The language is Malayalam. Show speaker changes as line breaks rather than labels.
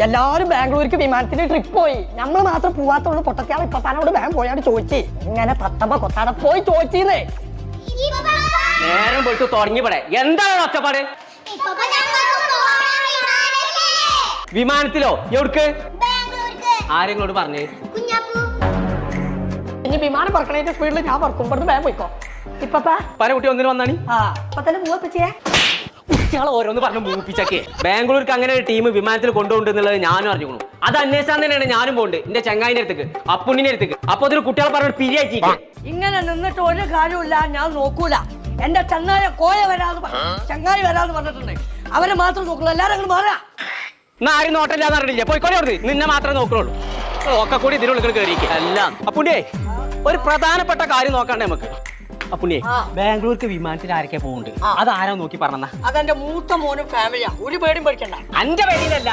എല്ലാവരും ബാംഗ്ലൂർക്ക് വിമാനത്തിന് ട്രിപ്പ് പോയി. നമ്മൾ മാത്രം പോവാത്തുള്ളൂ. പൊട്ടത്തിയാൾ ഇപ്പനോട് വേഗം പോയാണ്ട് ചോദിച്ചു. ഇങ്ങനെ തത്തമ്മ കൊത്താടെ പോയി ചോദിച്ചീന്നേ.
നേരം പൊളിച്ചു തുടങ്ങിയവിടെ എന്താണ് ഒച്ചപ്പാട്? വിമാനത്തിലോ? എവിടക്ക്? ആരെങ്ങളോട് പറഞ്ഞേ?
ഇനി വിമാനം പറക്കണേന്റെ സ്പീഡിൽ ഞാൻ പറക്കും. ഇവിടുന്ന് വേഗം പോയിക്കോ.
പല കുട്ടി ഒന്നിന് വന്നാണ്.
ഇപ്പൊ തന്നെ പോവപ്പിച്ചേ.
കുട്ടികളെ ഓരോന്ന് പറഞ്ഞു മൂപ്പിച്ചൊക്കെ. ബാംഗ്ലൂർക്ക് അങ്ങനെ ഒരു ടീം വിമാനത്തിൽ കൊണ്ടുപോകുന്നുള്ളത് ഞാനും അറിഞ്ഞു. അത് അന്വേഷിച്ചാൽ തന്നെയാണ് ഞാനും പോകുന്നുണ്ട് എന്റെ ചങ്ങായിന്റെ അടുത്തേക്ക്, അപ്പുണ്ണിന്റെ അടുത്തേക്ക്. അപ്പൊ അതിന് കുട്ടികളെ പറഞ്ഞ പിരിയാക്കി.
ഇങ്ങനെ നിന്നിട്ട് ഒരു കാര്യമില്ല. ഞാൻ നോക്കൂല. എന്റെ ചങ്ങായ കോയ വരാന്ന് ചങ്ങായി വരാന്ന് പറഞ്ഞിട്ടുണ്ട്. അവരെ മാത്രം നോക്കുള്ളൂ. എല്ലാരും അങ്ങോട്ട് മാറാ.
എന്നാ ആരും നോട്ടമില്ലാന്ന് പറഞ്ഞില്ല. പോയിക്കോളെ അവിടുന്ന്. നിന്നെ മാത്രമേ നോക്കുള്ളൂ. ഒക്കെ കൂടി ഇതിനുള്ളിൽ കയറിയിരിക്കുക എല്ലാം. അപ്പുണ്ണിയെ ഒരു പ്രധാനപ്പെട്ട കാര്യം നോക്കണ്ടേ നമുക്ക്? അപ്പുണ്ണിയെ ബാംഗ്ലൂർക്ക് വിമാനത്തിൽ ആരൊക്കെ പോകുന്നുണ്ട്? അതാരാ നോക്കി പറഞ്ഞ?
അതെന്റെ മൂത്ത മോനും ഫാമിലിയാ. ഒരു പേടിയും പഠിക്കണ്ട.
അന്റെ പേടിയിലല്ല.